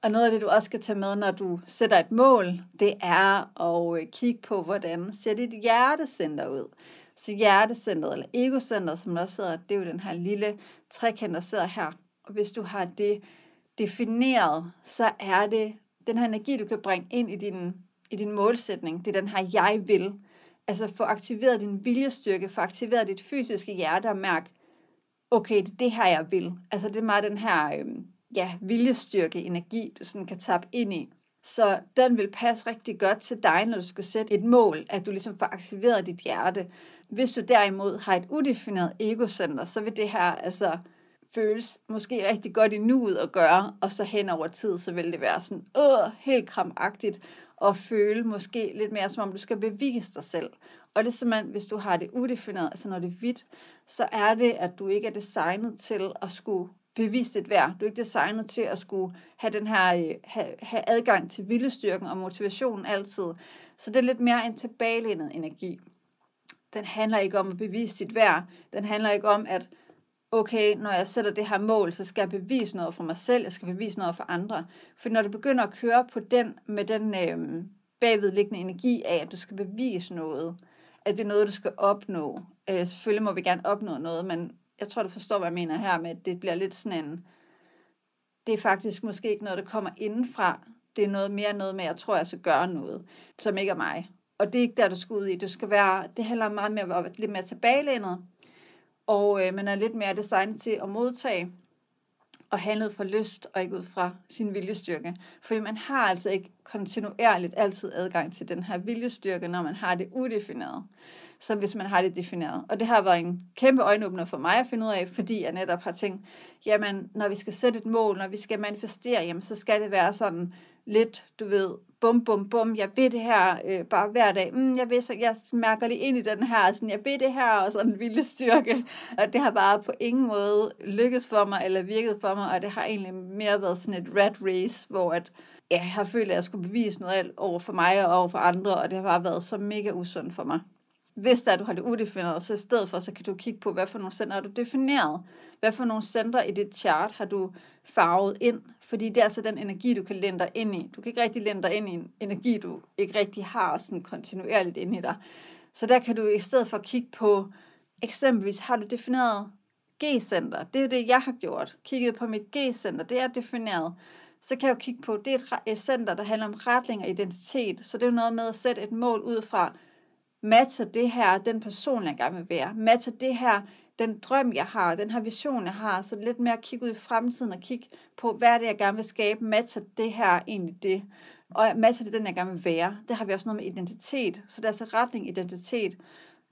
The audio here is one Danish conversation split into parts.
Og noget af det, du også skal tage med, når du sætter et mål, det er at kigge på, hvordan ser dit hjertecenter ud. Så hjertecentret, eller egocentret, som der også sidder, det er jo den her lille trekant, der sidder her. Og hvis du har det defineret, så er det den her energi, du kan bringe ind i din målsætning. Det er den her, jeg vil. Altså få aktiveret din viljestyrke, få aktiveret dit fysiske hjerte og mærke, okay, det er det her, jeg vil. Altså det er meget den her viljestyrke, energi, du sådan kan tappe ind i. Så den vil passe rigtig godt til dig, når du skal sætte et mål, at du ligesom får aktiveret dit hjerte. Hvis du derimod har et udefineret egocenter, så vil det her altså føles måske rigtig godt i nuet at gøre, og så hen over tid, så vil det være sådan helt krampagtigt, og føle måske lidt mere, som om du skal bevise dig selv. Og det er simpelthen, hvis du har det udefineret, altså når det er hvidt, så er det, at du ikke er designet til at skulle bevise dit værd. Du er ikke designet til at skulle have den her have adgang til viljestyrken og motivationen altid. Så det er lidt mere en tilbagelænet energi. Den handler ikke om at bevise sit værd. Den handler ikke om, at okay, når jeg sætter det her mål, så skal jeg bevise noget for mig selv, jeg skal bevise noget for andre. For når du begynder at køre på den, med den bagvedliggende energi af, at du skal bevise noget, at det er noget, du skal opnå. Selvfølgelig må vi gerne opnå noget, men jeg tror, du forstår, hvad jeg mener her med, at det bliver lidt sådan en, det er faktisk måske ikke noget, der kommer indenfra. Det er noget med, jeg tror, jeg skal gøre noget, som ikke er mig. Og det er ikke der, du skal ud i. Det handler meget mere om at være lidt mere tilbagelænet, og man er lidt mere designet til at modtage og handle ud fra lyst og ikke ud fra sin viljestyrke. Fordi man har altså ikke kontinuerligt altid adgang til den her viljestyrke, når man har det udefineret, som hvis man har det defineret. Og det har været en kæmpe øjenåbner for mig at finde ud af, fordi jeg netop har tænkt, jamen når vi skal sætte et mål, når vi skal manifestere, jamen så skal det være sådan lidt, du ved, bum, bum, bum, jeg ved det her bare hver dag. Jeg mærker lige ind i den her, sådan, jeg ved det her, og sådan en viljestyrke. Og det har bare på ingen måde lykkes for mig, eller virket for mig, og det har egentlig mere været sådan et rat race, hvor jeg har følt, at jeg skulle bevise noget over for mig og over for andre, og det har bare været så mega usundt for mig. Hvis der du har det udefineret, så i stedet for, så kan du kigge på, hvad for nogle centre har du defineret. Hvad for nogle centre i dit chart har du farvet ind? Fordi det er altså den energi, du kan lænde dig ind i. Du kan ikke rigtig lænde dig ind i en energi, du ikke rigtig har sådan kontinuerligt ind i dig. Så der kan du i stedet for kigge på, eksempelvis har du defineret G-center. Det er jo det, jeg har gjort. Kigget på mit G-center, det er defineret. Så kan jeg jo kigge på, det er et center, der handler om retning og identitet. Så det er jo noget med at sætte et mål ud fra, matcher det her, den person, jeg gerne vil være? Matcher det her, den drøm, jeg har, den her vision, jeg har? Så lidt mere at kigge ud i fremtiden og kigge på, hvad er det, jeg gerne vil skabe? Matcher det her egentlig det? Og matcher det den, jeg gerne vil være? Det har vi også noget med identitet. Så det er altså retning, identitet.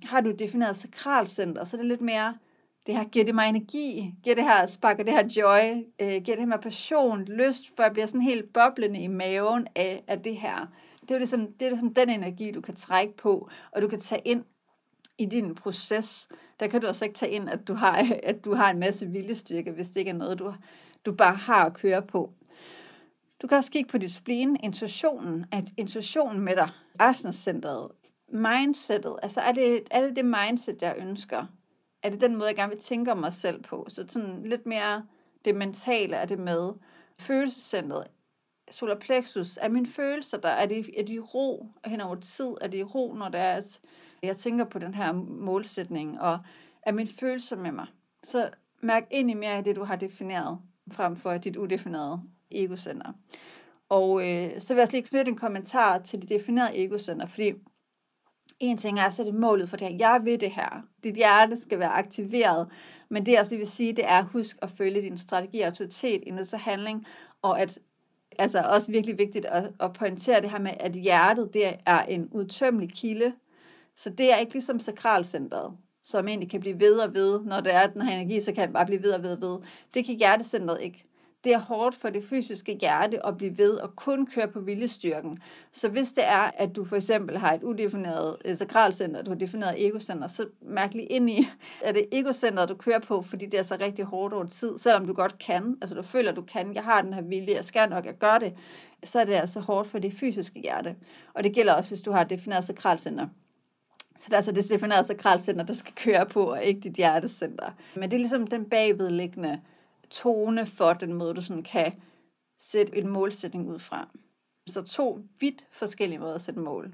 Har du defineret sakralcenter, så det er lidt mere, det her giver det mig energi, giver det her, sparker det her joy, giver det her passion, lyst, for jeg bliver sådan helt boblende i maven af det her. Det er ligesom den energi, du kan trække på, og du kan tage ind i din proces. Der kan du også ikke tage ind, at du har en masse viljestyrke, hvis det ikke er noget, du bare har at køre på. Du kan også kigge på dit spleen, intuitionen med dig, Arsenscentret, mindsetet. Altså er det mindset, jeg ønsker? Er det den måde, jeg gerne vil tænke om mig selv på? Så sådan lidt mere det mentale er det med. Følelsescentret, solar plexus, er mine følelser der? Er de i ro hen over tid? Er de i ro, når det er, at jeg tænker på den her målsætning? Og er mine følelser med mig? Så mærk ind i mere af det, du har defineret, frem for dit udefinerede egocenter. Og så vil jeg også lige knytte en kommentar til det definerede egocenter, fordi en ting er at sætte målet for det her. Jeg vil det her. Dit hjerte skal være aktiveret. Men det jeg også lige vil sige, det er at husk at følge din strategi og autoritet i til handling, og at altså også virkelig vigtigt at pointere det her med, at hjertet, det er en udtømmelig kilde. Så det er ikke ligesom sakralcentret, som egentlig kan blive ved og ved. Når der er den her energi, så kan det bare blive ved og ved og ved. Det kan hjertecentret ikke. Det er hårdt for det fysiske hjerte at blive ved og kun køre på viljestyrken. Så hvis det er, at du for eksempel har et udefineret sakralcenter, du har defineret egocenter, så mærk lige ind i, at det egocentret, du kører på, fordi det er så rigtig hårdt over tid, selvom du godt kan, altså du føler, du kan, jeg har den her vilje, jeg skal nok, jeg gør det, så er det altså hårdt for det fysiske hjerte. Og det gælder også, hvis du har et defineret sakralcenter. Så det er altså det definerede sakralcenter, du skal køre på, og ikke dit hjertecenter. Men det er ligesom den bagvedliggende tone for den måde, du sådan kan sætte en målsætning ud fra. Så 2 vidt forskellige måder at sætte mål